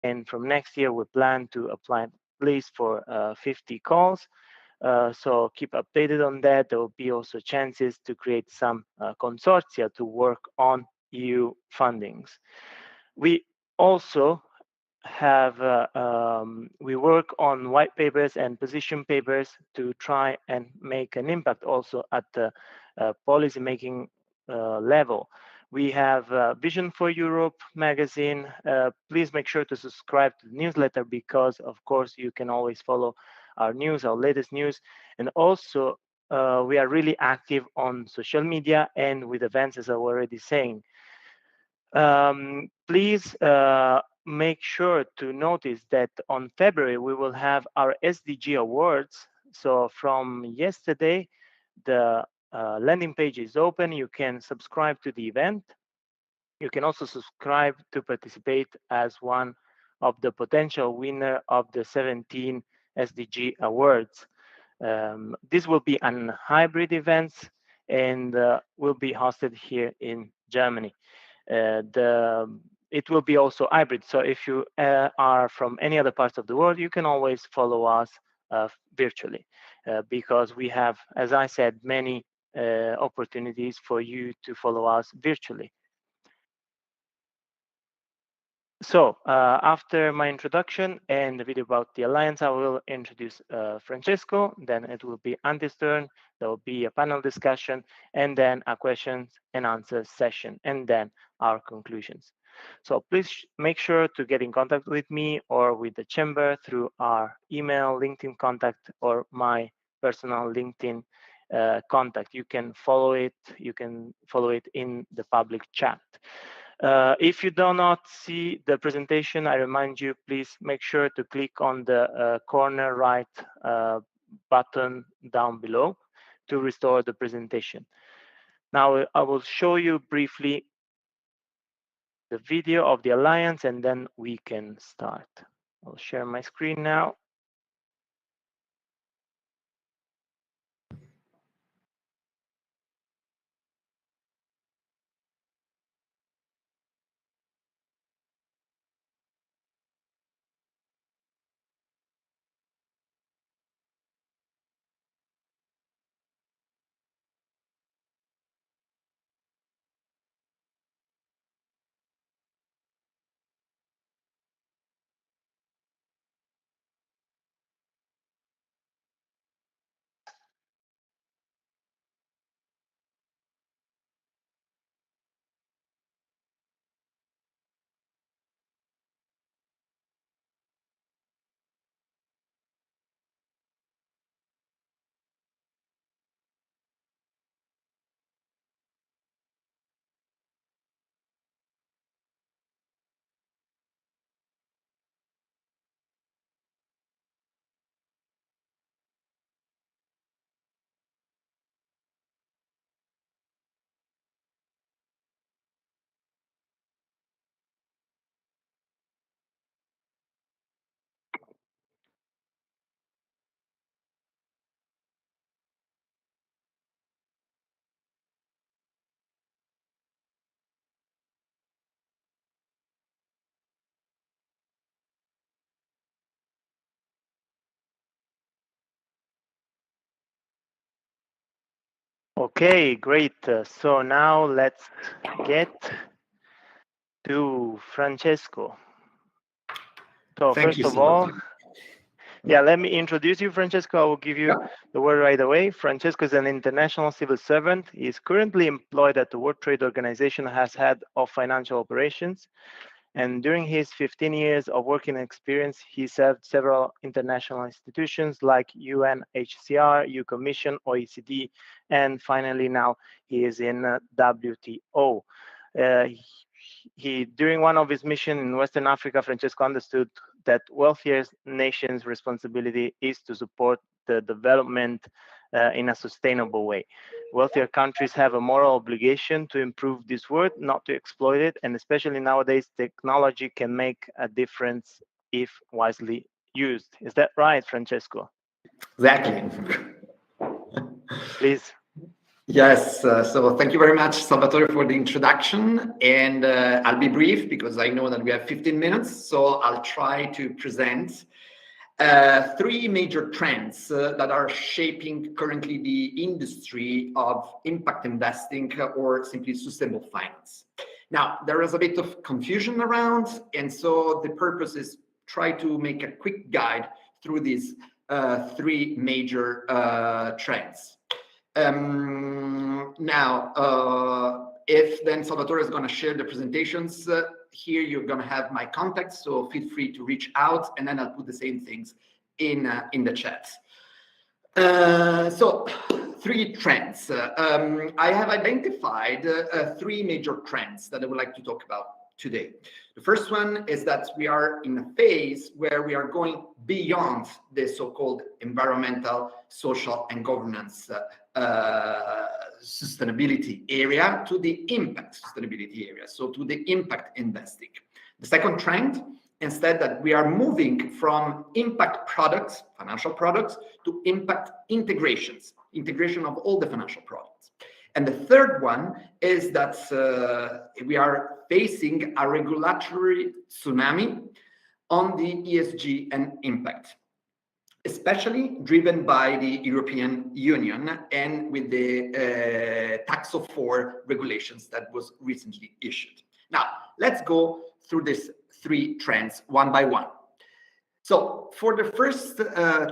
And from next year, we plan to apply at least for 50 calls. So keep updated on that. There will be also chances to create some consortia to work on EU fundings. We also have we work on white papers and position papers to try and make an impact also at the policy making level. We have Vision for Europe magazine. Please make sure to subscribe to the newsletter because, of course, you can always follow our news, our latest news. And also, we are really active on social media and with events, as I was already saying. Please make sure to notice that on February, we will have our SDG awards. So from yesterday, the landing page is open. You can subscribe to the event. You can also subscribe to participate as one of the potential winner of the 17 SDG awards. This will be an hybrid event and will be hosted here in Germany. It will be also hybrid. So if you are from any other parts of the world, you can always follow us virtually because we have, as I said, many opportunities for you to follow us virtually. So after my introduction and the video about the Alliance, I will introduce Francesco, then it will be Andy's turn, there will be a panel discussion, and then a questions and answers session, and then our conclusions. So please make sure to get in contact with me or with the chamber through our email, LinkedIn contact, or my personal LinkedIn contact. You can follow it in the public chat. If you do not see the presentation, I remind you, please make sure to click on the corner right button down below to restore the presentation. Now I will show you briefly the video of the Alliance and then we can start. I'll share my screen now. Okay, great. So now let's get to Francesco. So first of all, yeah, let me introduce you, Francesco. I will give you the word right away. Francesco is an international civil servant. He is currently employed at the World Trade Organization as head of financial operations. And during his 15 years of working experience, he served several international institutions like UNHCR, EU Commission, OECD, and finally now he is in WTO. During one of his missions in Western Africa, Francesco understood that wealthier nations' responsibility is to support the development in a sustainable way. Wealthier countries have a moral obligation to improve this world, not to exploit it, and especially nowadays, technology can make a difference if wisely used. Is that right, Francesco? Exactly. Please. Yes, so thank you very much, Salvatore, for the introduction. And I'll be brief because I know that we have 15 minutes. So I'll try to present three major trends that are shaping currently the industry of impact investing or simply sustainable finance. Now, there is a bit of confusion around, and so the purpose is try to make a quick guide through these three major trends. If then Salvatore is going to share the presentations, here you're going to have my contacts, so feel free to reach out, and then I'll put the same things in the chat. So, three trends. I have identified three major trends that I would like to talk about today. The first one is that we are in a phase where we are going beyond the so-called environmental, social, and governance sustainability area to the impact sustainability area, so to the impact investing. The second trend, instead, that we are moving from impact products, financial products, to impact integrations, integration of all the financial products. And the third one is that we are facing a regulatory tsunami on the ESG and impact, especially driven by the European Union and with the Taxo 4 regulations that was recently issued. Now, let's go through these three trends one by one. So for the first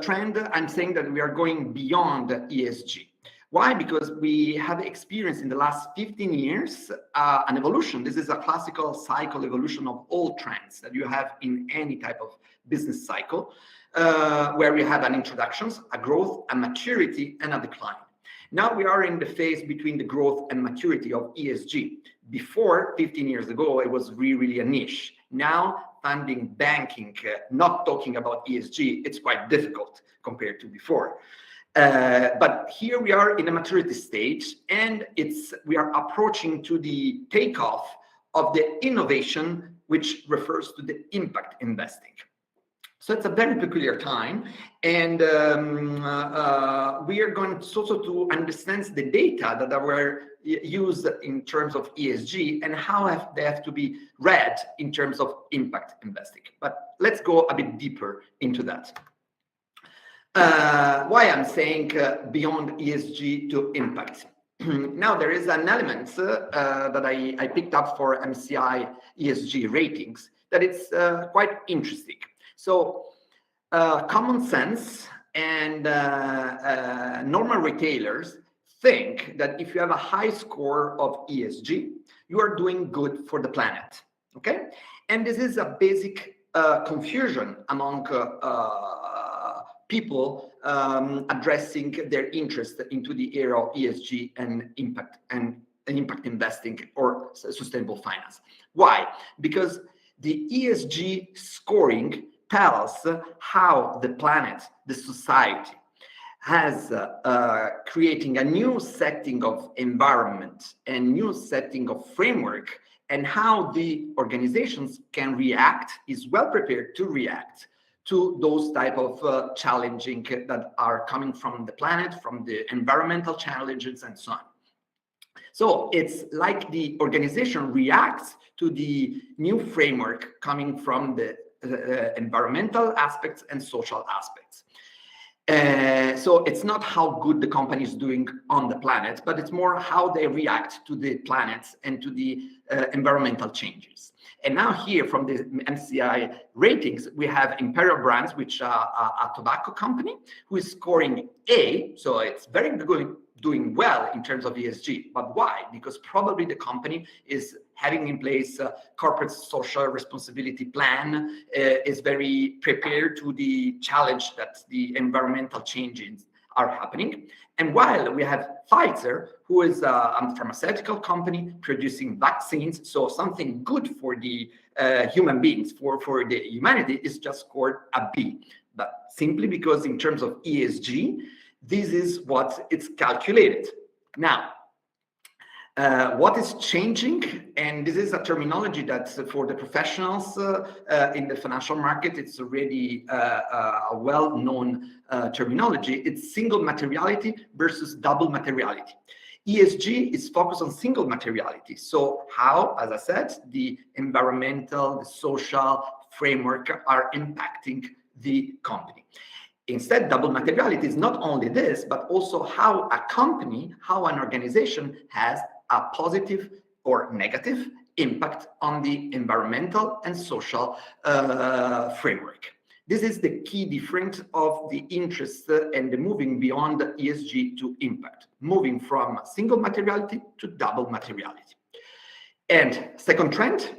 trend, I'm saying that we are going beyond ESG. Why? Because we have experienced in the last 15 years an evolution. This is a classical cycle evolution of all trends that you have in any type of business cycle, where we have an introduction, a growth, a maturity, and a decline. Now we are in the phase between the growth and maturity of ESG. Before, 15 years ago, it was really a niche. Now, funding, banking, not talking about ESG, it's quite difficult compared to before. But here we are in a maturity stage, and we are approaching to the takeoff of the innovation, which refers to the impact investing. So it's a very peculiar time, and we are going also to understand the data that were used in terms of ESG and how they have to be read in terms of impact investing. But let's go a bit deeper into that. Why I'm saying beyond ESG to impact. Now, there is an element that I picked up for MSCI ESG ratings that it's quite interesting. So common sense and normal retailers think that if you have a high score of ESG, you are doing good for the planet, okay? And this is a basic confusion among people addressing their interest into the area of ESG and impact investing or sustainable finance. Why? Because the ESG scoring tells how the planet, the society, has creating a new setting of environment and new setting of framework, and how the organizations can react, is well prepared to react to those type of challenging that are coming from the planet, from the environmental challenges and so on. So it's like the organization reacts to the new framework coming from the environmental aspects and social aspects. So it's not how good the company is doing on the planet, but it's more how they react to the planet and to the environmental changes. And now here from the MSCI ratings, we have Imperial Brands, which are a tobacco company, who is scoring A, so it's very good, doing well in terms of ESG. But why? Because probably the company is having in place a corporate social responsibility plan, is very prepared to the challenge that the environmental changes are happening. And while we have Pfizer, who is a pharmaceutical company producing vaccines, so something good for the human beings, for the humanity, is just scored a B. But simply because in terms of ESG, this is what it's calculated. Now, what is changing, and this is a terminology that for the professionals in the financial market, it's already a well-known terminology. It's single materiality versus double materiality. ESG is focused on single materiality. So how, as I said, the environmental, the social framework are impacting the company. Instead, double materiality is not only this, but also how a company, how an organization has a positive or negative impact on the environmental and social framework. This is the key difference of the interest and the moving beyond ESG to impact, moving from single materiality to double materiality. And second trend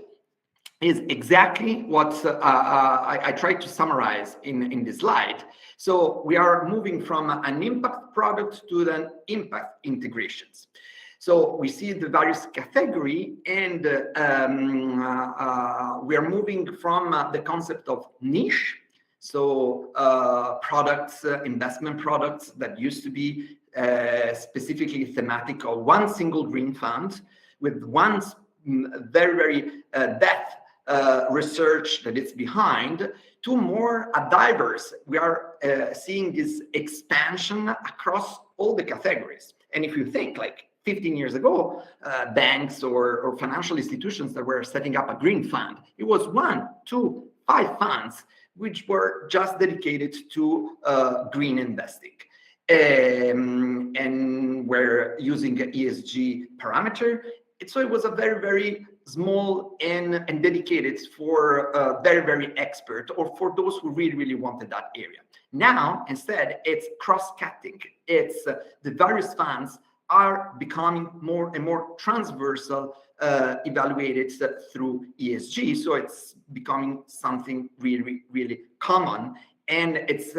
is exactly what I tried to summarize in this slide. So we are moving from an impact product to an impact integrations. So we see the various category, and we are moving from the concept of niche. So products, investment products that used to be specifically thematic or one single green fund with one very depth research that it's behind, to more diverse. We are seeing this expansion across all the categories. And if you think like 15 years ago, banks or financial institutions that were setting up a green fund, it was 1, 2, 5 funds which were just dedicated to green investing. And were using an ESG parameter. So it was a very, very small and dedicated for very, very expert, or for those who really, really wanted that area. Now, instead, it's cross-cutting. It's the various funds are becoming more and more transversal, evaluated through ESG. So it's becoming something really, really common. And it's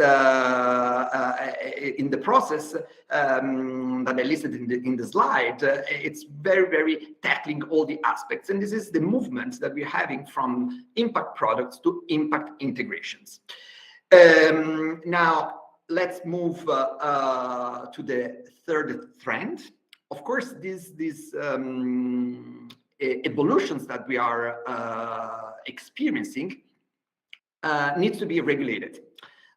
in the process that I listed in the slide, it's very, very tackling all the aspects. And this is the movement that we're having from impact products to impact integrations. Now, let's move to the third trend. Of course, these evolutions that we are experiencing needs to be regulated.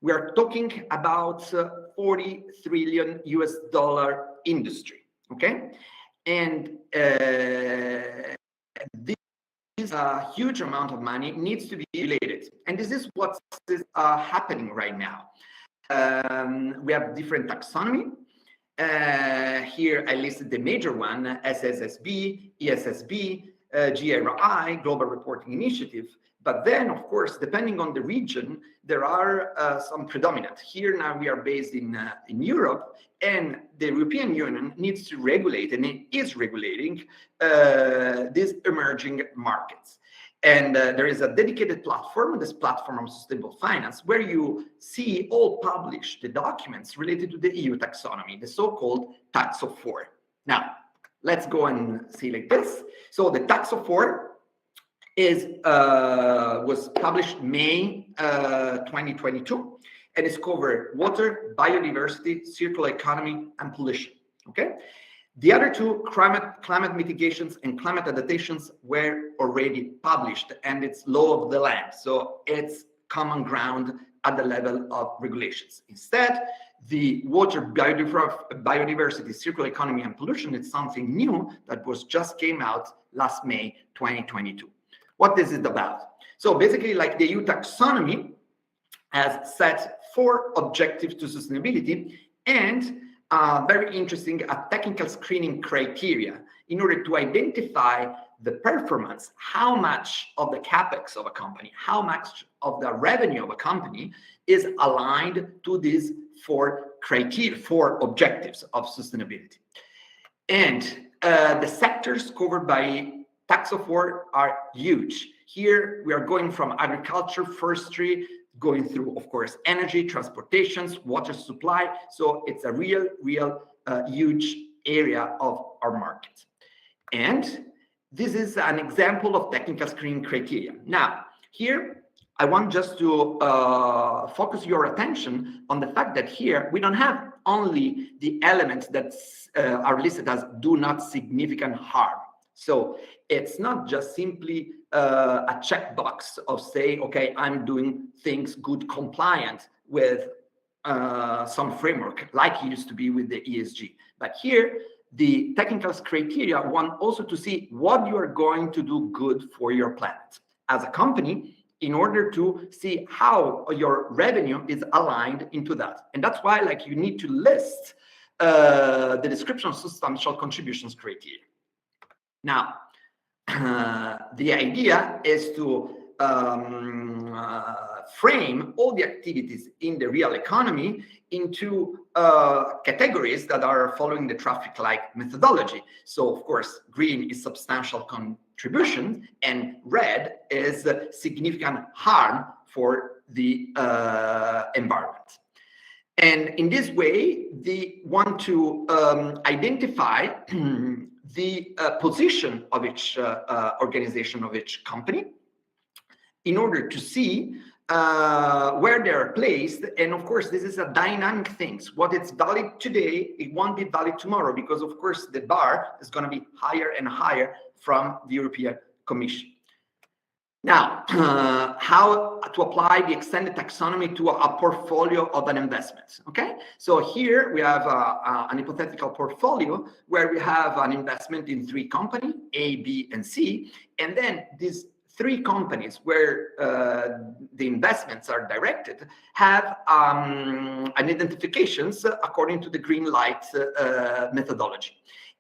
We are talking about $40 trillion industry, okay? And this huge amount of money needs to be regulated. And this is what is happening right now. We have different taxonomy. Here I listed the major one: SSSB, ESSB, GRI, Global Reporting Initiative. But then, of course, depending on the region, there are some predominant. Here now we are based in Europe, and the European Union needs to regulate, and it is regulating these emerging markets. And there is a dedicated platform, this platform of sustainable finance, where you see all published the documents related to the EU taxonomy, the so-called Tax of 4. Now, let's go and see like this. So the Tax of 4 was published May 2022, and it's covered water, biodiversity, circular economy, and pollution. Okay. The other two, climate mitigations and climate adaptations, were already published, and it's law of the land. So it's common ground at the level of regulations. Instead, the water, biodiversity, circular economy, and pollution is something new that was just came out last May 2022. What is it about? So basically, like the EU taxonomy has set 4 objectives to sustainability, and very interesting, a technical screening criteria in order to identify the performance, how much of the capex of a company, how much of the revenue of a company is aligned to these 4 criteria, 4 objectives of sustainability. And the sectors covered by Tax of 4 are huge. Here we are going from agriculture, forestry, going through, of course, energy, transportations, water supply. So it's a real huge area of our market. And this is an example of technical screening criteria. Now, here, I want just to focus your attention on the fact that here we don't have only the elements that are listed as do not significant harm. So it's not just simply a checkbox of say, okay, I'm doing things good, compliant with some framework like it used to be with the ESG. But here, the technical criteria want also to see what you are going to do good for your planet as a company, in order to see how your revenue is aligned into that. And that's why, like, you need to list the description of substantial contributions criteria. Now, the idea is to frame all the activities in the real economy into categories that are following the traffic light methodology. So, of course, green is substantial contribution, and red is significant harm for the environment. And in this way, they want to identify the position of each organization, of each company, in order to see where they're placed. And of course, this is a dynamic thing. What is valid today, it won't be valid tomorrow, because of course the bar is going to be higher and higher from the European Commission. Now, how to apply the extended taxonomy to a portfolio of an investment, okay? So here we have an hypothetical portfolio where we have an investment in 3 companies, A, B, and C, and then these 3 companies where the investments are directed have an identifications according to the green light methodology.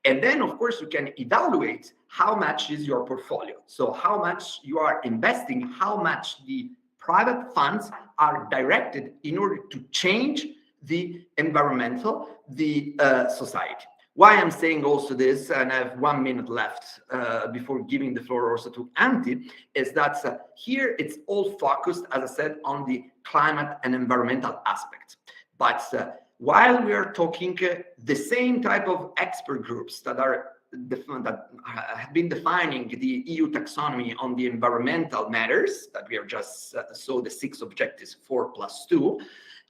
And then, of course, you can evaluate how much is your portfolio. So how much you are investing, how much the private funds are directed in order to change the environmental, the society. Why I'm saying also this, and I have 1 minute left before giving the floor also to Antti, is that here it's all focused, as I said, on the climate and environmental aspects. But while we are talking, the same type of expert groups that have been defining the EU taxonomy on the environmental matters, that we are just saw the 6 objectives, 4+2,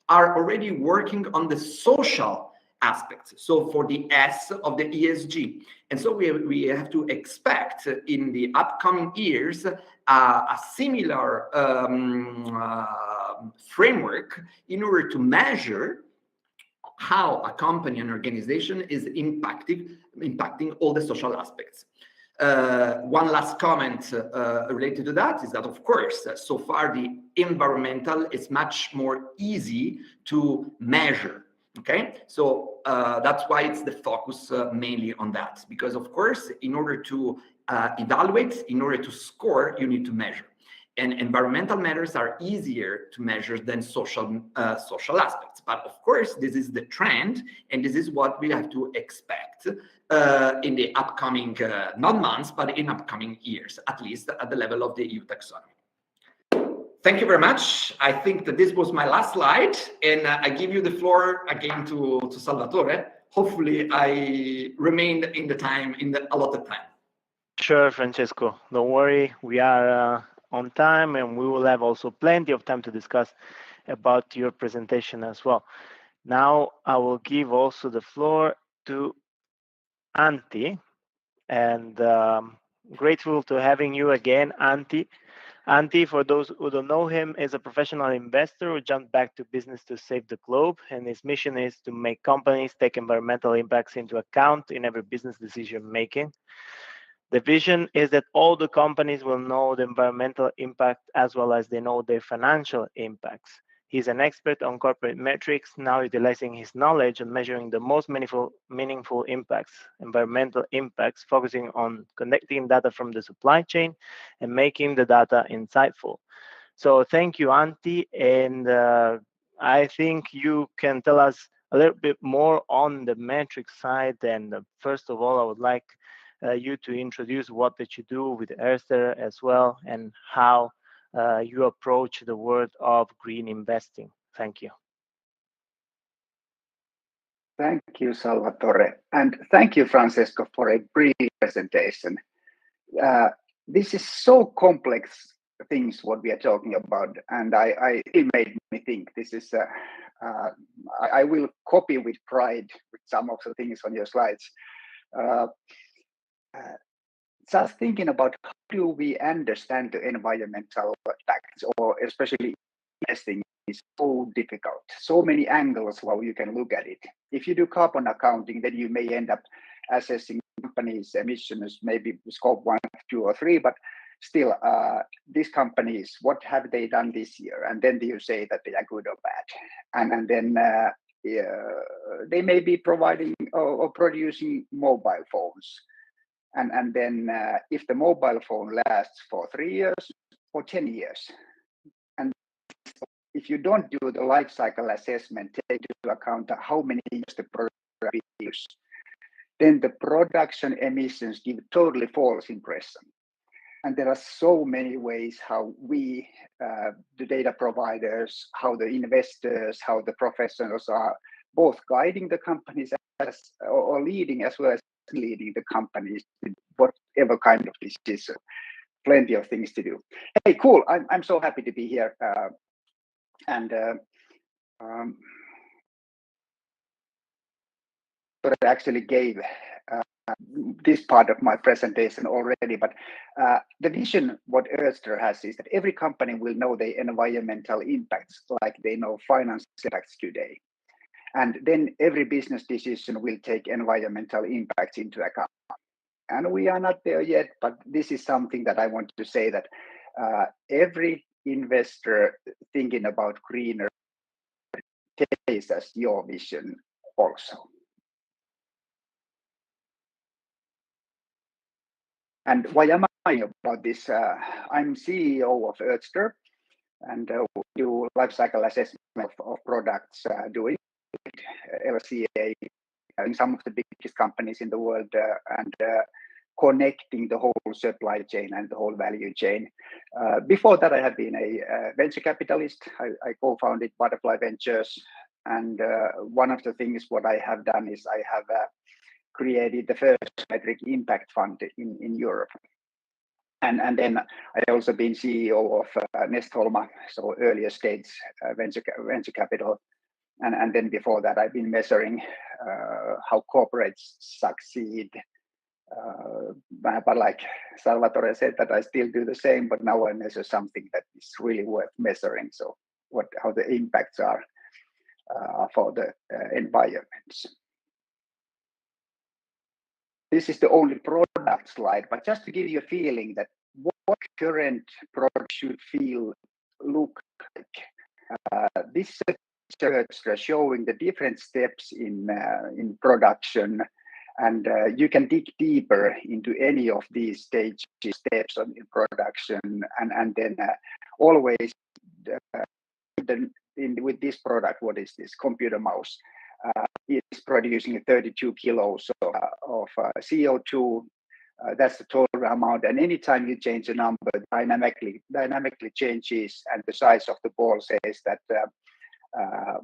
are already working on the social aspects. So for the S of the ESG. And so we have to expect in the upcoming years a similar framework in order to measure how a company and organization is impacting all the social aspects. One last comment related to that is that, of course, so far the environmental is much more easy to measure. Okay, so that's why it's the focus mainly on that, because of course, in order to evaluate, in order to score, you need to measure. And environmental matters are easier to measure than social aspects. But of course, this is the trend, and this is what we have to expect in the upcoming, not months, but in upcoming years, at least at the level of the EU taxonomy. Thank you very much. I think that this was my last slide, and I give you the floor again to Salvatore. Hopefully, I remained in the time, in the allotted time. Sure, Francesco. Don't worry. We are on time, and we will have also plenty of time to discuss about your presentation as well. Now, I will give also the floor to Antti, and grateful to having you again, Antti. Antti, for those who don't know him, is a professional investor who jumped back to business to save the globe, and his mission is to make companies take environmental impacts into account in every business decision making. The vision is that all the companies will know the environmental impact as well as they know their financial impacts. He's an expert on corporate metrics, now utilizing his knowledge on measuring the most meaningful impacts, environmental impacts, focusing on connecting data from the supply chain and making the data insightful. So thank you, Antti. And I think you can tell us a little bit more on the metrics side. And first of all, I would like you to introduce what that you do with Erster as well, and how you approach the world of green investing. Thank you. Thank you, Salvatore. And thank you, Francesco, for a brief presentation. This is so complex things what we are talking about, and it made me think. This is I will copy with pride with some of the things on your slides. Just thinking about how do we understand the environmental facts, or especially investing, is so difficult. So many angles how you can look at it. If you do carbon accounting, then you may end up assessing companies' emissions, maybe scope 1, 2, or 3, but still, these companies, what have they done this year? And then you say that they are good or bad. And then they may be providing or producing mobile phones. And then if the mobile phone lasts for 3 years or 10 years, and if you don't do the life cycle assessment, take into account how many years the product will be used, then the production emissions give totally false impression. And there are so many ways how we, the data providers, how the investors, how the professionals are both guiding the companies or leading as well as leading the companies with whatever kind of decision. Plenty of things to do. Hey, cool! I'm so happy to be here, but I actually gave this part of my presentation already. But the vision what Öster has is that every company will know the environmental impacts like they know financial impacts today. And then every business decision will take environmental impacts into account. And we are not there yet, but this is something that I want to say that every investor thinking about greener takes as your vision also. And why am I about this? I'm CEO of Öster, and do lifecycle assessment of products doing LCA in some of the biggest companies in the world and connecting the whole supply chain and the whole value chain. Before that, I have been a venture capitalist. I co-founded Butterfly Ventures, and one of the things what I have done is I have created the first metric impact fund in Europe. And then I also been CEO of Nestholma, so earlier stage venture capital. And then before that, I've been measuring how corporates succeed. But like Salvatore said, that I still do the same, but now I measure something that is really worth measuring. So how the impacts are for the environments. This is the only product slide, but just to give you a feeling that what current product should look like. This is showing the different steps in production, and you can dig deeper into any of these steps in production, and then always with this product, what is this computer mouse? Is producing 32 kilos of CO2. That's the total amount. And anytime you change a number, dynamically changes, and the size of the ball says that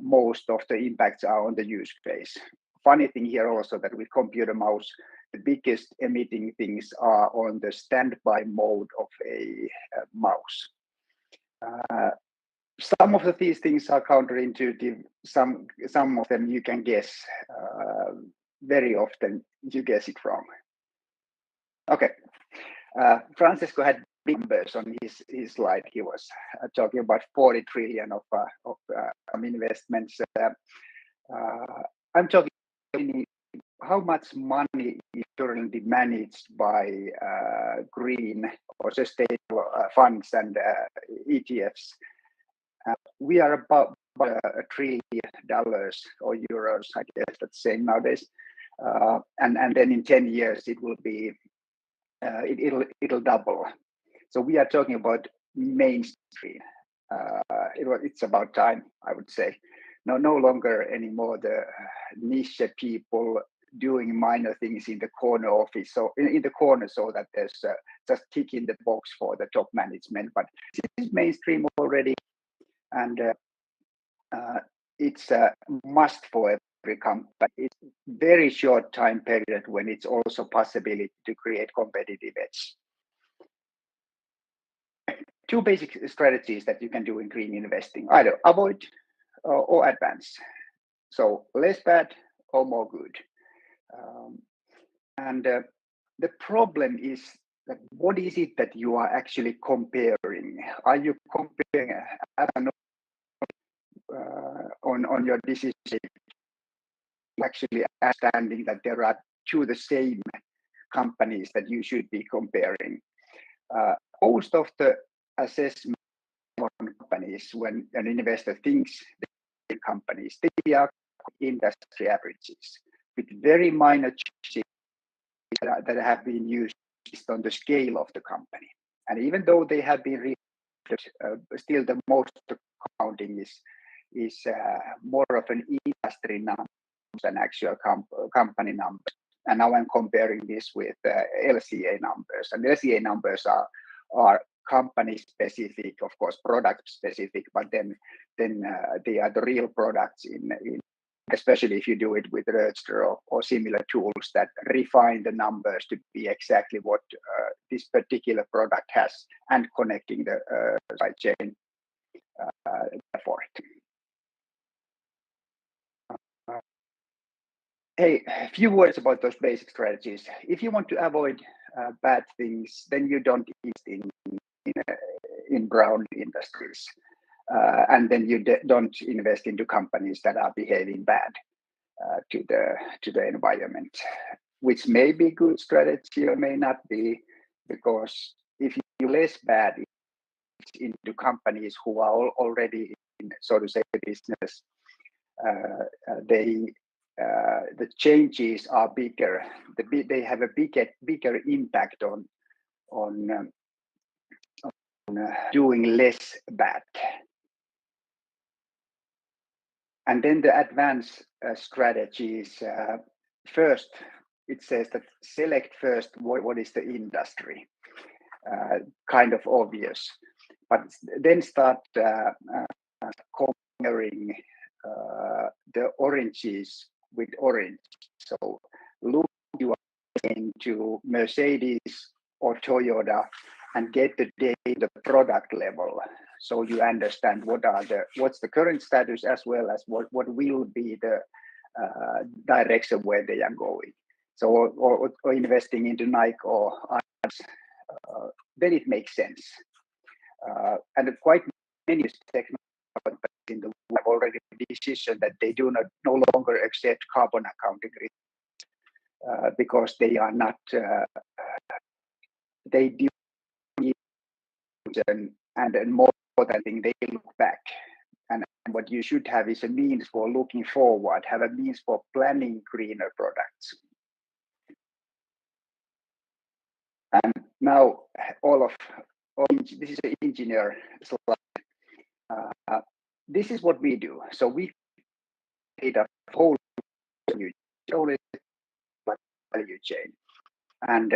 most of the impacts are on the use phase. Funny thing here also that with computer mouse, the biggest emitting things are on the standby mode of a mouse. Some of these things are counterintuitive. Some of them you can guess. Very often you guess it wrong. Okay, Francesco had big numbers on his slide. He was talking about 40 trillion of investments. I'm talking how much money is currently managed by green or sustainable funds and ETFs. We are about $1 trillion or euros, I guess that's the same nowadays. And then in 10 years, it will be, it'll double. So we are talking about mainstream. It's about time, I would say. No longer anymore the niche people doing minor things in the corner office, so in the corner, so that there's just tick in the box for the top management. But this is mainstream already. And it's a must for every company. It's very short time period when it's also possibility to create competitive edge. Two basic strategies that you can do in green investing: either avoid or advance. So less bad or more good. And the problem is that what is it that you are actually comparing? Are you comparing on your decision, actually understanding that there are to the same companies that you should be comparing. Most of the assessment on companies, when an investor thinks the companies, they are industry averages with very minor changes that have been used based on the scale of the company. And even though they have been still the most accounting is more of an industry number than actual company numbers. And now I'm comparing this with LCA numbers. And LCA numbers are company specific, of course, product specific, but then they are the real products in especially if you do it with Roadster or similar tools that refine the numbers to be exactly what this particular product has and connecting the supply chain for it. Hey, a few words about those basic strategies. If you want to avoid bad things, then you don't invest in brown industries. And then you don't invest into companies that are behaving bad to the environment, which may be good strategy or may not be, because if you less bad into companies who are already in, so to say, business, the changes are bigger. They have a bigger impact on doing less bad. And then the advanced strategies. First, it says that select first what is the industry. Kind of obvious, but then start comparing the oranges with orange. So look you are into Mercedes or Toyota and get the data the product level, so you understand what's the current status as well as what will be the direction where they are going. So or investing into Nike or others, then it makes sense. And quite many technology in the world have already made a decision that they do no longer accept carbon accounting risks because they are not. They do and more than thing they look back. And what you should have is a means for looking forward. Have a means for planning greener products. And now this is an engineer slide. This is what we do. So we create a whole value chain, and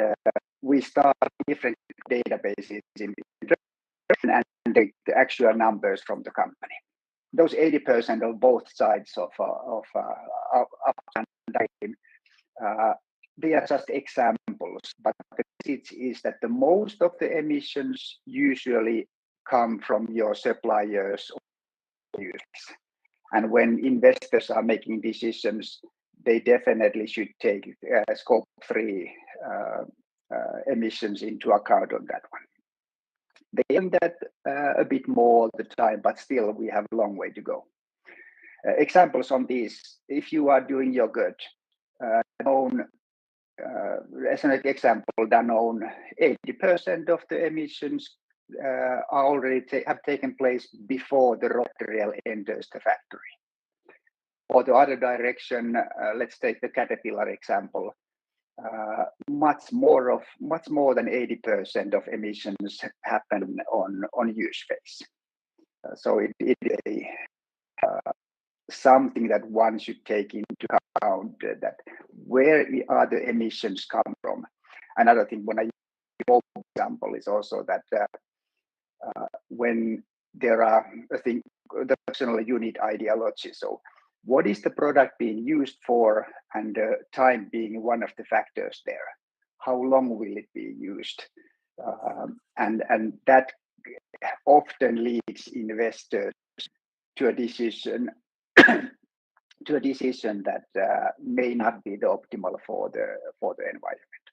we start different databases and the actual numbers from the company. Those 80% of both sides of up and down, they are just examples, but the message is that the most of the emissions usually come from your suppliers or users. And when investors are making decisions, they definitely should take scope 3 emissions into account on that one. They aim that a bit more all the time, but still we have a long way to go. Examples on these: if you are doing yogurt, as an example, Danone, 80% of the emissions are already have taken place before the raw material enters the factory. Or the other direction, let's take the Caterpillar example. Much more than 80% of emissions happen on use phase. So it is something that one should take into account, that where are the emissions come from. Another thing, when I use example, is also that when there are the functional unit ideology. So what is the product being used for, and time being one of the factors there. How long will it be used? And that often leads investors to a decision that may not be the optimal for the environment.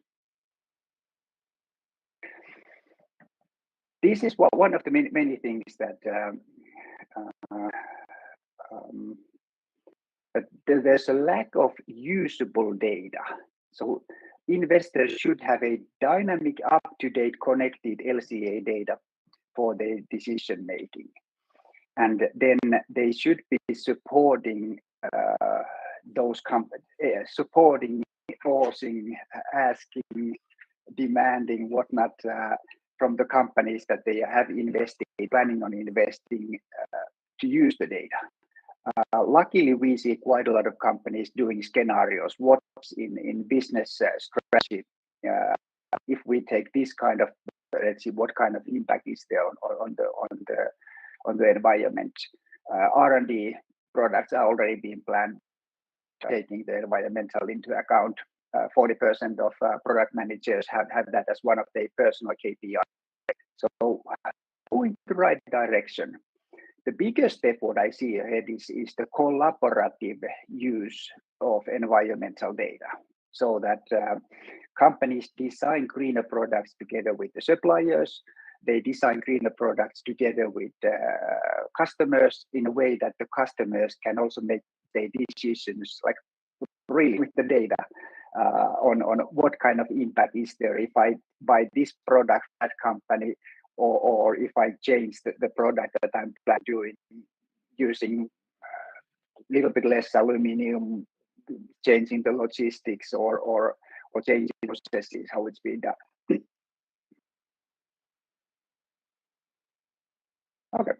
This is one of the many things that there's a lack of usable data So investors should have a dynamic, up-to-date, connected LCA data for their decision making. And then they should be supporting those companies, supporting, forcing, asking, demanding, whatnot, from the companies that they have invested, planning on investing to use the data. Luckily, we see quite a lot of companies doing scenarios. What's in business strategy? If we take this kind of, let's see, what kind of impact is there on the environment? R&D products are already being planned, taking the environmental into account. 40% of product managers have that as one of their personal KPIs. So going the right direction. The biggest step what I see ahead is the collaborative use of environmental data, so that companies design greener products together with the suppliers. They design greener products together with customers in a way that the customers can also make their decisions, like really with the data on what kind of impact is there if I buy this product at company, or if I change the product that I'm doing, using a little bit less aluminum, changing the logistics or changing processes, how it's being done. Okay.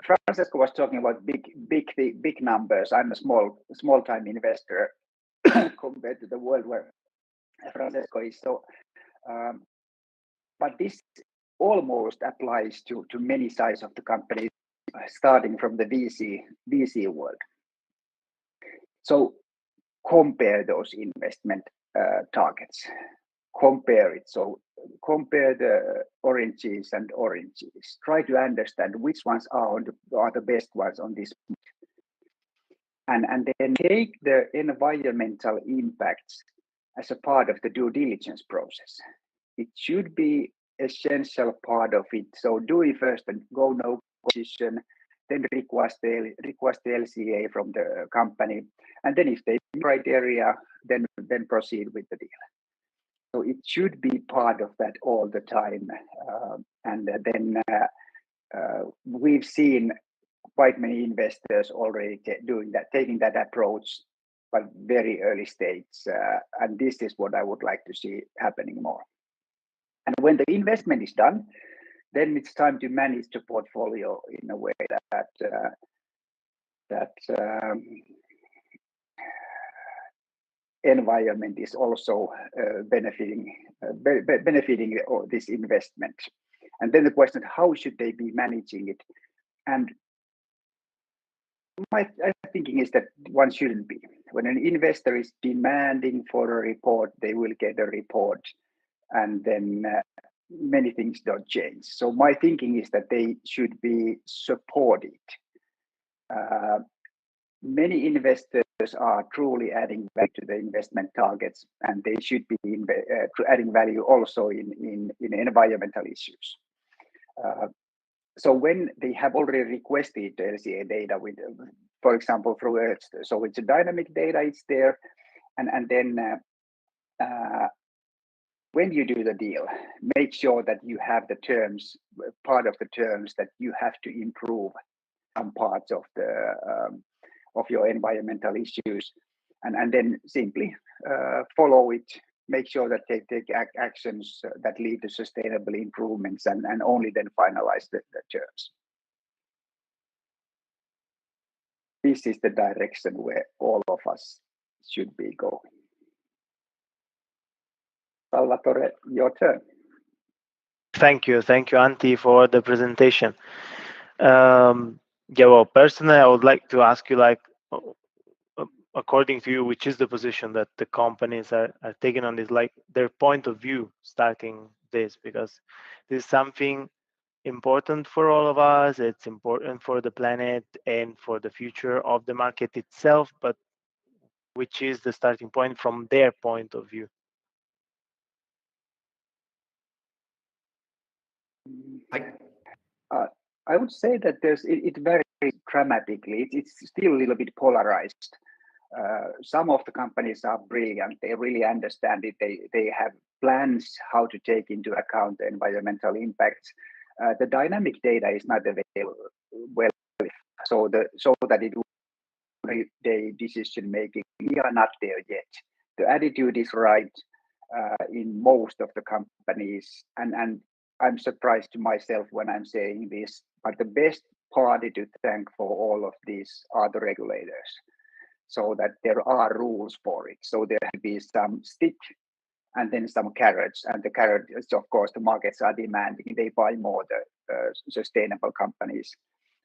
Francesco was talking about big numbers. I'm a small time investor compared to the world where Francesco is. So, but this almost applies to many sides of the company, starting from the VC world. So compare those investment targets. Compare it. So compare the oranges and oranges. Try to understand which ones are the best ones on this. And then take the environmental impacts as a part of the due diligence process. It should be essential part of it. So do it first and go no position, then request the LCA from the company, and then if they meet criteria, then proceed with the deal. So it should be part of that all the time, and then we've seen quite many investors already doing that, taking that approach, but very early stage, and this is what I would like to see happening more. And when the investment is done, then it's time to manage the portfolio in a way that environment is also benefiting this investment. And then the question, how should they be managing it? And my thinking is that one shouldn't be. When an investor is demanding for a report, they will get a report, and then many things don't change. So my thinking is that they should be supported. Many investors are truly adding value to the investment targets, and they should be adding value also in environmental issues. So when they have already requested LCA data with, for example, through Earth, so it's a dynamic data, it's there, and then when you do the deal, make sure that you have the terms, part of the terms that you have to improve some parts of the of your environmental issues, and then simply follow it. Make sure that they take actions that lead to sustainable improvements, and only then finalize the terms. This is the direction where all of us should be going. Salvatore, your turn. Thank you, Antti, for the presentation. Yeah, well, personally, I would like to ask you, like, according to you, which is the position that the companies are taking on this, like their point of view starting this, because this is something important for all of us. It's important for the planet and for the future of the market itself, but which is the starting point from their point of view? I would say that it varies dramatically. It's still a little bit polarized. Some of the companies are brilliant. They really understand it. They have plans how to take into account the environmental impacts. The dynamic data is not available well, so that it will the decision making. We are not there yet. The attitude is right in most of the companies, and I'm surprised to myself when I'm saying this, but the best party to thank for all of these are the regulators, so that there are rules for it. So there will be some stick and then some carrots, and the carrot is, of course, the markets are demanding. They buy more the sustainable companies.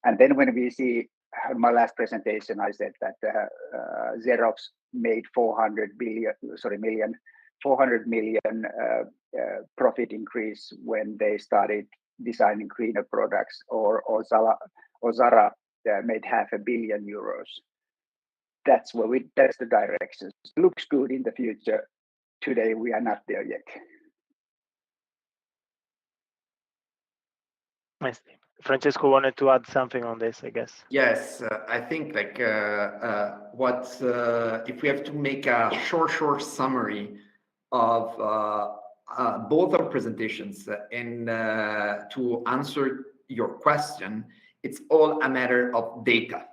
And then when we see, in my last presentation, I said that Xerox made 400 million profit increase when they started designing greener products, or Zara made €500 million. That's the direction. Looks good in the future. Today we are not there yet. I see. Francesco wanted to add something on this, I guess. Yes, I think like if we have to make a short summary of both our presentations and to answer your question, it's all a matter of data.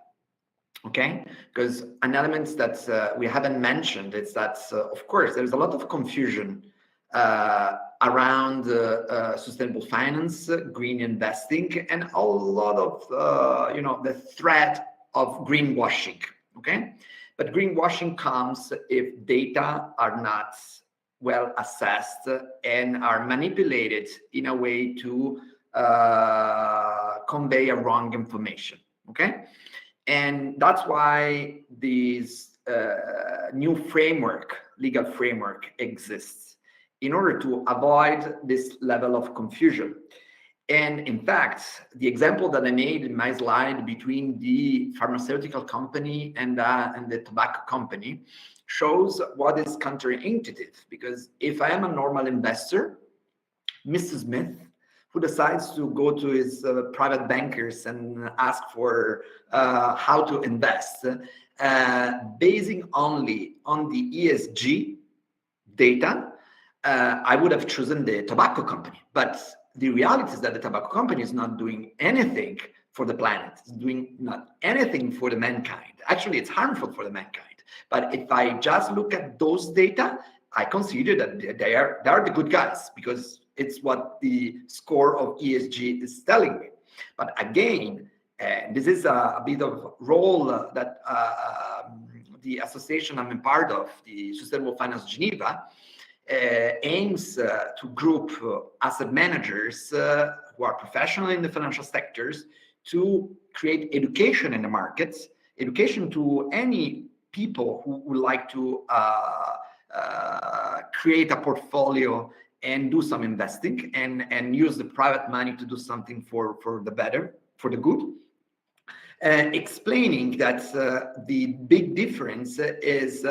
Okay, because an element that we haven't mentioned is that, of course, there's a lot of confusion around sustainable finance, green investing, and a lot of the threat of greenwashing. Okay, but greenwashing comes if data are not well assessed and are manipulated in a way to convey a wrong information. Okay. And that's why this new legal framework exists in order to avoid this level of confusion. And in fact, the example that I made in my slide between the pharmaceutical company and the tobacco company shows what is counterintuitive. Because if I am a normal investor, Mr. Smith, who decides to go to his private bankers and ask for how to invest, basing only on the ESG data, I would have chosen the tobacco company. But the reality is that the tobacco company is not doing anything for the planet. It's doing not anything for the mankind. Actually, it's harmful for the mankind. But if I just look at those data, I consider that they are the good guys, because it's what the score of ESG is telling me. But again, this is a bit of role that the association I'm a part of, the Sustainable Finance Geneva, aims to group asset managers who are professional in the financial sectors to create education in the markets, education to any people who would like to create a portfolio and do some investing and use the private money to do something for the better, for the good. Explaining that the big difference is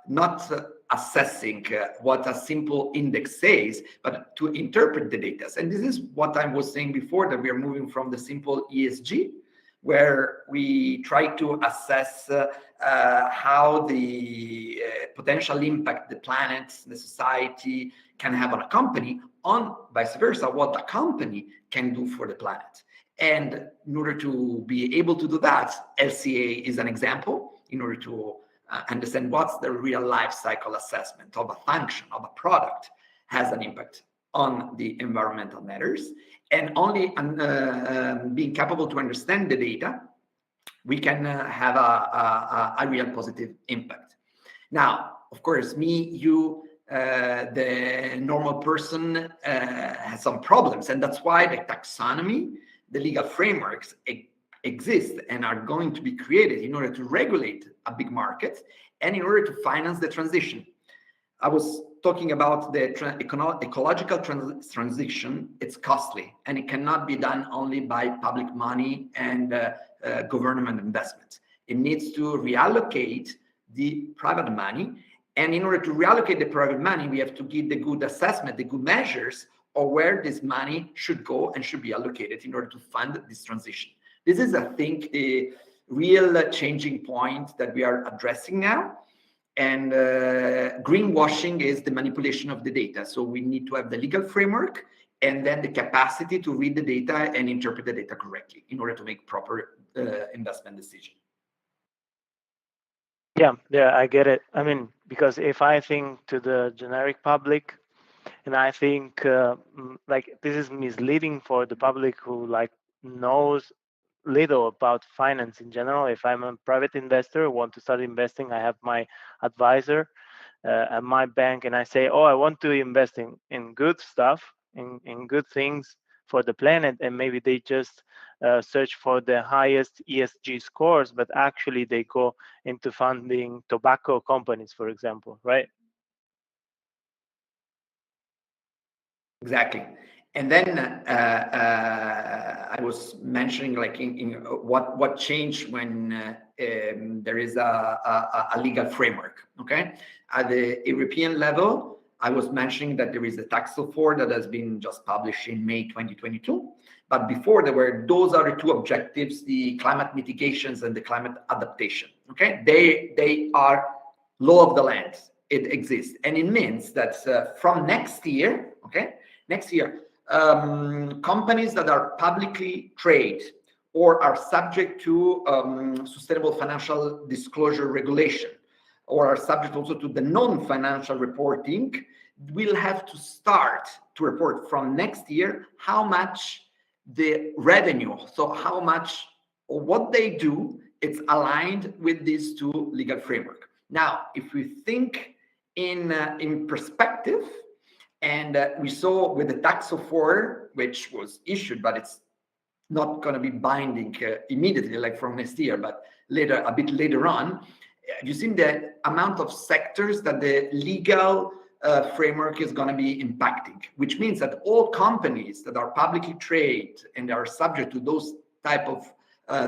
not assessing what a simple index says, but to interpret the data. And this is what I was saying before, that we are moving from the simple ESG, where we try to assess how the potential impact the planet, the society can have on a company, on vice versa, what the company can do for the planet. And in order to be able to do that, LCA is an example in order to understand what's the real life cycle assessment of a function, of a product, has an impact on the environmental matters. And only being capable to understand the data, we can have a real positive impact. Now, of course, me, you, the normal person has some problems. And that's why the taxonomy, the legal frameworks exist and are going to be created in order to regulate a big market and in order to finance the transition. I was talking about the ecological transition. It's costly, and it cannot be done only by public money and government investments. It needs to reallocate the private money. And in order to reallocate the private money, we have to give the good assessment, the good measures of where this money should go and should be allocated in order to fund this transition. This is, I think, the real changing point that we are addressing now. And greenwashing is the manipulation of the data. So we need to have the legal framework and then the capacity to read the data and interpret the data correctly in order to make proper investment decision. Yeah, I get it. I mean, because if I think to the generic public, and I think like this is misleading for the public who like knows little about finance in general. If I'm a private investor, want to start investing, I have my advisor at my bank, and I say, oh, I want to invest in good stuff, in good things for the planet, and maybe they just search for the highest ESG scores, but actually they go into funding tobacco companies, for example, right? Exactly. And then I was mentioning like in what changed when there is a legal framework. Okay, at the European level, I was mentioning that there is a Taxonomy 4 that has been just published in May 2022. But before there were those other two objectives: the climate mitigations and the climate adaptation. Okay, they are law of the land. It exists, and it means that from next year, okay. Next year, companies that are publicly traded or are subject to sustainable financial disclosure regulation or are subject also to the non-financial reporting will have to start to report from next year how much the revenue, so how much or what they do, it's aligned with these two legal framework. Now, if we think in perspective, and we saw with the Taxonomy 4, which was issued, but it's not going to be binding immediately, like from next year, but later, a bit later on. You've seen the amount of sectors that the legal framework is going to be impacting, which means that all companies that are publicly traded and are subject to those type of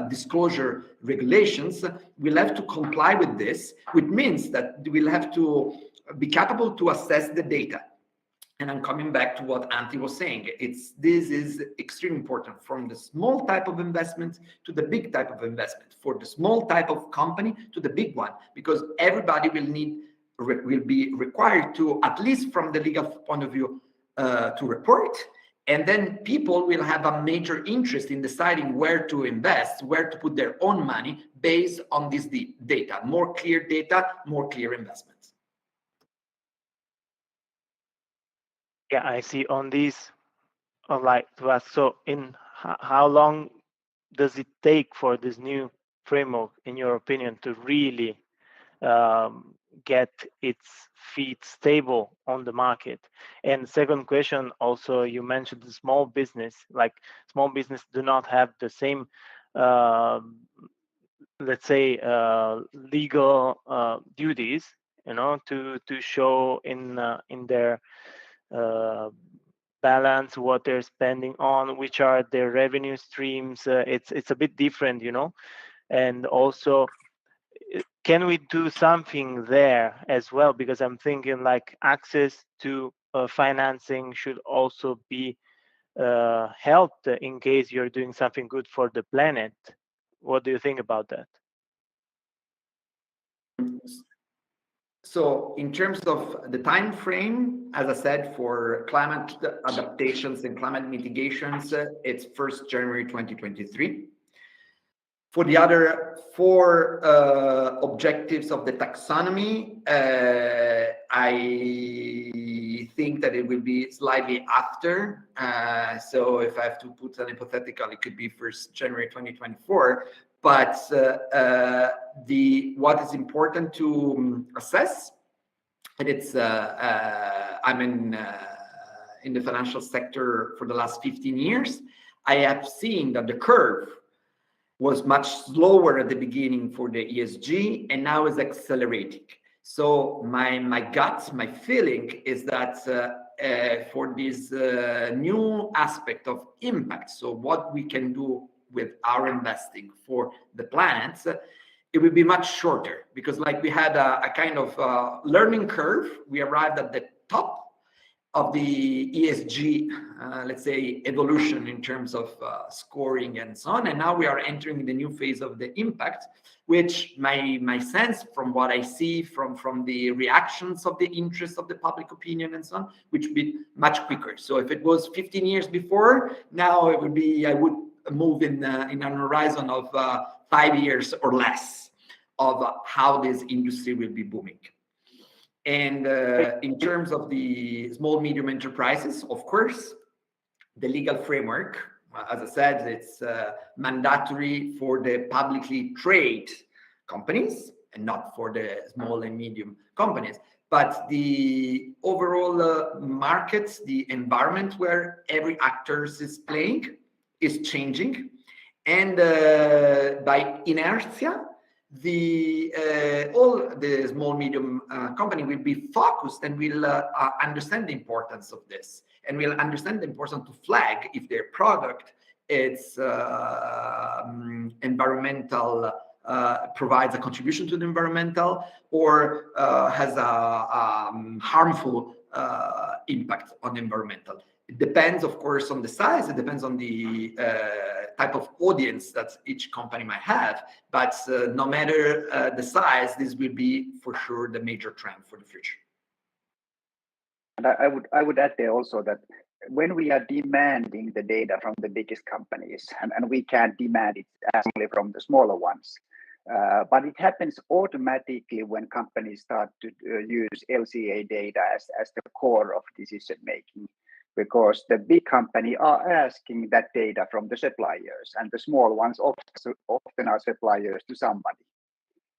disclosure regulations will have to comply with this, which means that we'll have to be capable to assess the data. And I'm coming back to what Antti was saying. This is extremely important, from the small type of investment to the big type of investment, for the small type of company to the big one, because everybody will be required to, at least from the legal point of view, to report. And then people will have a major interest in deciding where to invest, where to put their own money based on this data. More clear data, more clear investments. Yeah, I see on these, like, so in how long does it take for this new framework, in your opinion, to really get its feet stable on the market? And second question, also, you mentioned the small business, like small business do not have the same, let's say, legal duties, to show in their balance what they're spending on, which are their revenue streams. It's a bit different, and also, can we do something there as well? Because I'm thinking like access to financing should also be helped in case you're doing something good for the planet. What do you think about that? So in terms of the time frame, as I said, for climate adaptations and climate mitigations, it's 1st January 2023. For the other 4 objectives of the taxonomy, I think that it will be slightly after. So if I have to put an hypothetical, it could be 1st January 2024. But what is important to assess, and it's I'm in the financial sector for the last 15 years. I have seen that the curve was much slower at the beginning for the ESG, and now is accelerating. So my gut, my feeling is that for this new aspect of impact, so what we can do with our investing for the planet, it will be much shorter, because like we had a kind of learning curve. We arrived at the top, of the ESG, let's say, evolution in terms of scoring and so on. And now we are entering the new phase of the impact, which my sense from what I see from the reactions of the interest of the public opinion and so on, which would be much quicker. So if it was 15 years before, now it would be, I would move in an horizon of 5 years or less of how this industry will be booming. And in terms of the small, medium enterprises, of course, the legal framework, as I said, it's mandatory for the publicly traded companies and not for the small and medium companies. But the overall market, the environment where every actor is playing is changing. And by inertia, all the small medium company will be focused and will understand the importance of this, and will understand the importance to flag if their product is environmental, provides a contribution to the environmental, or has a harmful impact on the environmental. It depends, of course, on the size. It depends on the type of audience that each company might have. But no matter the size, this will be for sure the major trend for the future. And I would add there also that when we are demanding the data from the biggest companies, and we can't demand it only from the smaller ones, but it happens automatically when companies start to use LCA data as the core of decision making, because the big company are asking that data from the suppliers, and the small ones often are suppliers to somebody.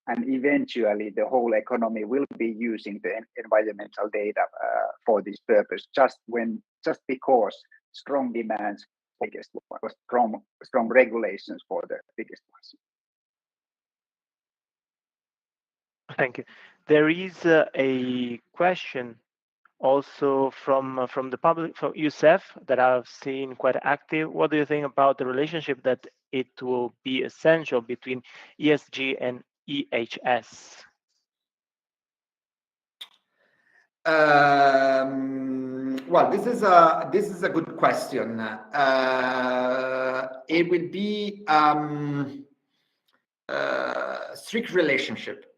And eventually the whole economy will be using the environmental data for this purpose, just because strong demands, biggest one, strong regulations for the biggest ones. Thank you. There is a question also from the public, from Youssef, that I've seen quite active. What do you think about the relationship that it will be essential between ESG and EHS? Well, this is a good question. It will be strict relationship.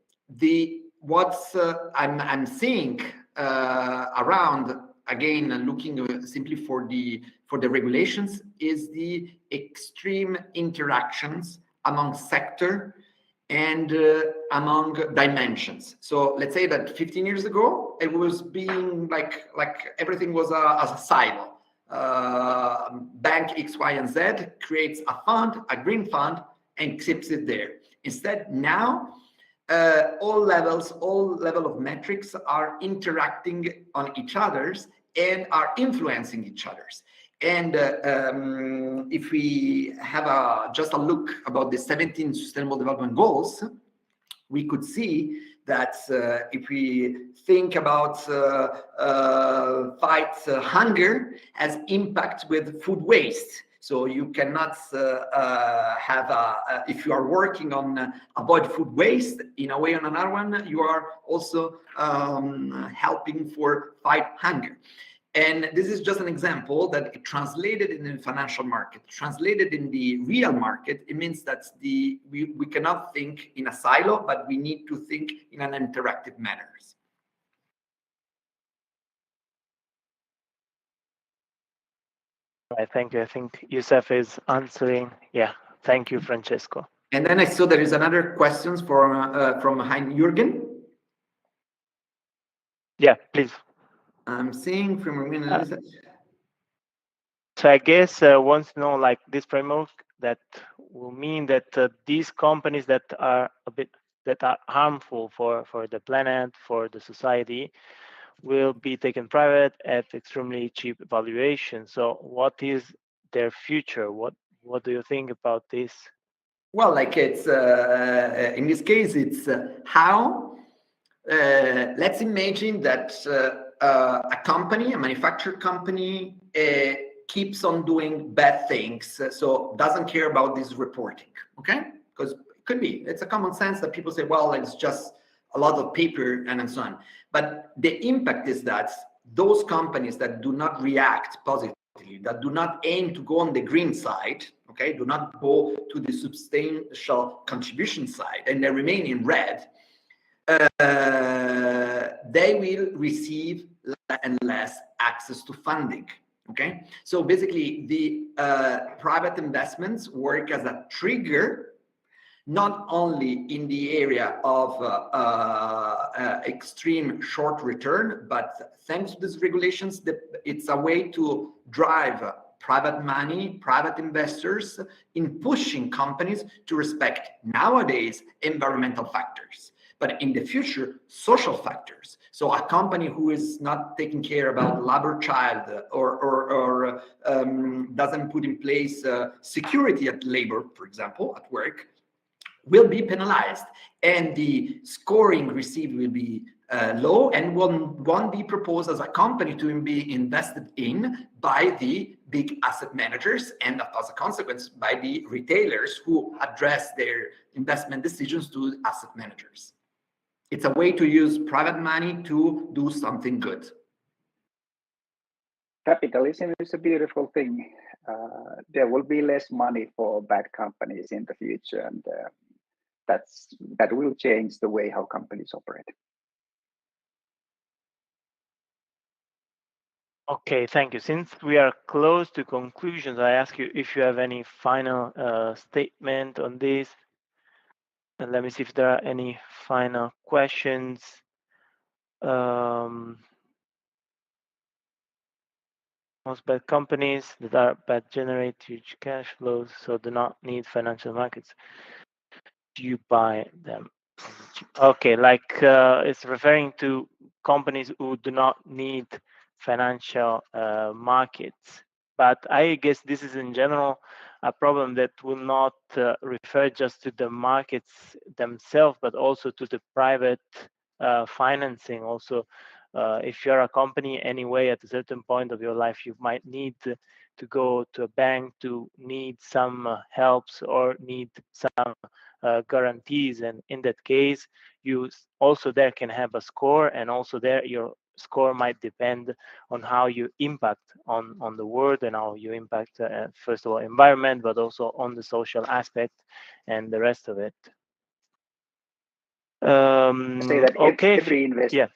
I'm seeing around, again, looking simply for the regulations, is the extreme interactions among sector and among dimensions. So let's say that 15 years ago, it was being like everything was as a silo. Bank X, Y, and Z creates a fund, a green fund, and keeps it there. Instead, now, all level of metrics are interacting on each other's and are influencing each other's. And if we have just a look about the 17 Sustainable Development Goals, we could see that if we think about fight hunger has impact with food waste. So you cannot if you are working on avoid food waste, in a way or another one, you are also helping for fight hunger. And this is just an example that it translated in the financial market, translated in the real market. It means that we cannot think in a silo, but we need to think in an interactive manner. Right, thank you. I think Youssef is answering. Yeah, thank you, Francesco. And then I saw there is another question from Hein Jürgen. Yeah, please. I'm seeing from so I guess wants to know, like, this framework that will mean that these companies that are harmful for the planet, for the society, will be taken private at extremely cheap valuation. So what is their future? What do you think about this? Well, like it's in this case, it's how. Let's imagine that a company, a manufacturer company, keeps on doing bad things, so doesn't care about this reporting. Okay, because it could be, it's a common sense that people say, well, it's just a lot of paper and so on. But the impact is that those companies that do not react positively, that do not aim to go on the green side, okay, do not go to the substantial contribution side, and they remain in red, they will receive less and less access to funding. Okay, so basically the private investments work as a trigger, not only in the area of extreme short return, but thanks to these regulations, it's a way to drive private money, private investors in pushing companies to respect nowadays environmental factors, but in the future, social factors. So a company who is not taking care about labor child or doesn't put in place security at labor, for example, at work, will be penalized, and the scoring received will be low and won't be proposed as a company to be invested in by the big asset managers, and as a consequence by the retailers who address their investment decisions to asset managers. It's a way to use private money to do something good. Capitalism is a beautiful thing. There will be less money for bad companies in the future, and that will change the way how companies operate. Okay, thank you. Since we are close to conclusions, I ask you if you have any final statement on this. And let me see if there are any final questions. Most bad companies that are bad generate huge cash flows, so do not need financial markets. Do you buy them? Okay, like it's referring to companies who do not need financial markets. But I guess this is in general a problem that will not refer just to the markets themselves, but also to the private financing. Also, if you're a company anyway, at a certain point of your life, you might need to go to a bank to need some helps or need some guarantees, and in that case you also there can have a score, and also there your score might depend on how you impact on the world and how you impact first of all environment, but also on the social aspect and the rest of it. Say that okay, every investor, yeah,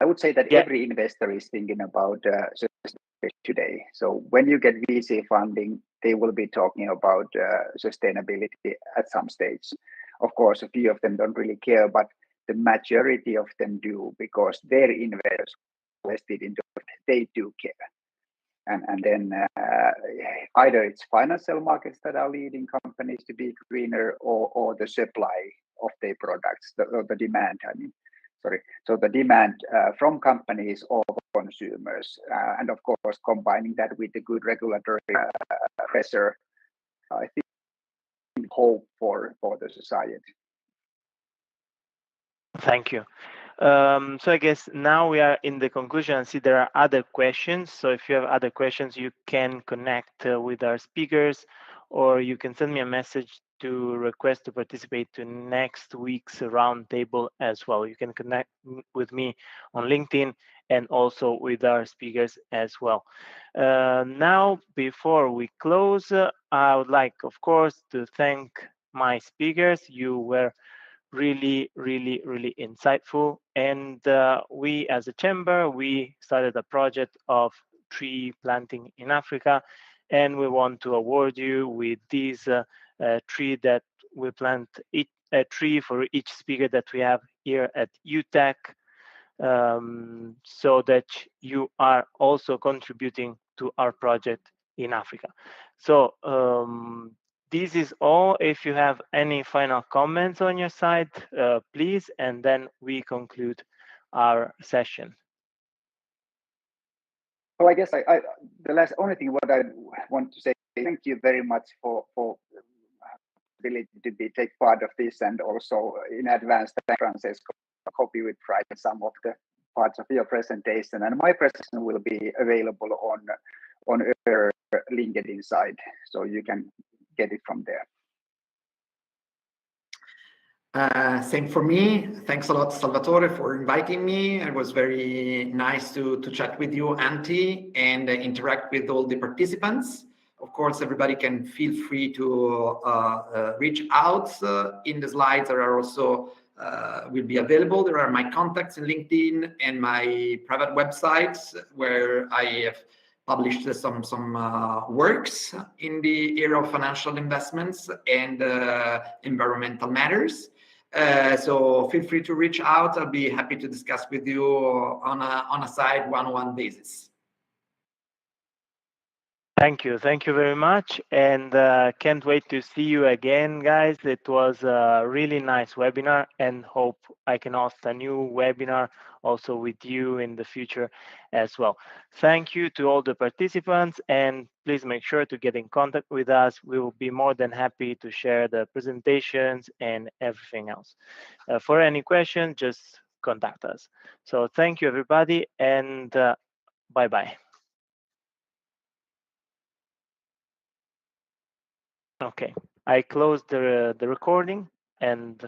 I would say that every investor is thinking about sustainability today. So when you get VC funding, they will be talking about sustainability at some stage. Of course, a few of them don't really care, but the majority of them do, because their investors invested into it, they do care. And then either it's financial markets that are leading companies to be greener, or the supply of their products, the demand, I mean. Sorry. So the demand from companies or consumers, and of course combining that with the good regulatory pressure, I think hope for the society. Thank you. So I guess now we are in the conclusion. I see there are other questions. So if you have other questions, you can connect with our speakers, or you can send me a message to request to participate to next week's roundtable as well. You can connect with me on LinkedIn and also with our speakers as well. Now, before we close, I would like, of course, to thank my speakers. You were really insightful, and we as a chamber, we started a project of tree planting in Africa, and we want to award you with this tree that we plant, a tree for each speaker that we have here at UTech, so that you are also contributing to our project in Africa. So this is all. If you have any final comments on your side, please, and then we conclude our session. Well, I guess the only thing what I want to say, thank you very much for ability to take part of this, and also in advance, Francesco, I hope you would try some of the parts of your presentation, and my presentation will be available on our LinkedIn side, so you can get it from there. Same for me. Thanks a lot, Salvatore, for inviting me. It was very nice to chat with you, Antti, and interact with all the participants. Of course, everybody can feel free to reach out. In the slides, there are also will be available. There are my contacts in LinkedIn and my private websites where I have published some works in the area of financial investments and environmental matters. So feel free to reach out. I'll be happy to discuss with you on a side one-on-one basis. Thank you very much, and can't wait to see you again, guys. It was a really nice webinar, and hope I can host a new webinar also with you in the future as well. Thank you to all the participants, and please make sure to get in contact with us. We will be more than happy to share the presentations and everything else. For any questions, just contact us. So thank you, everybody, and bye-bye. Okay, I closed the recording and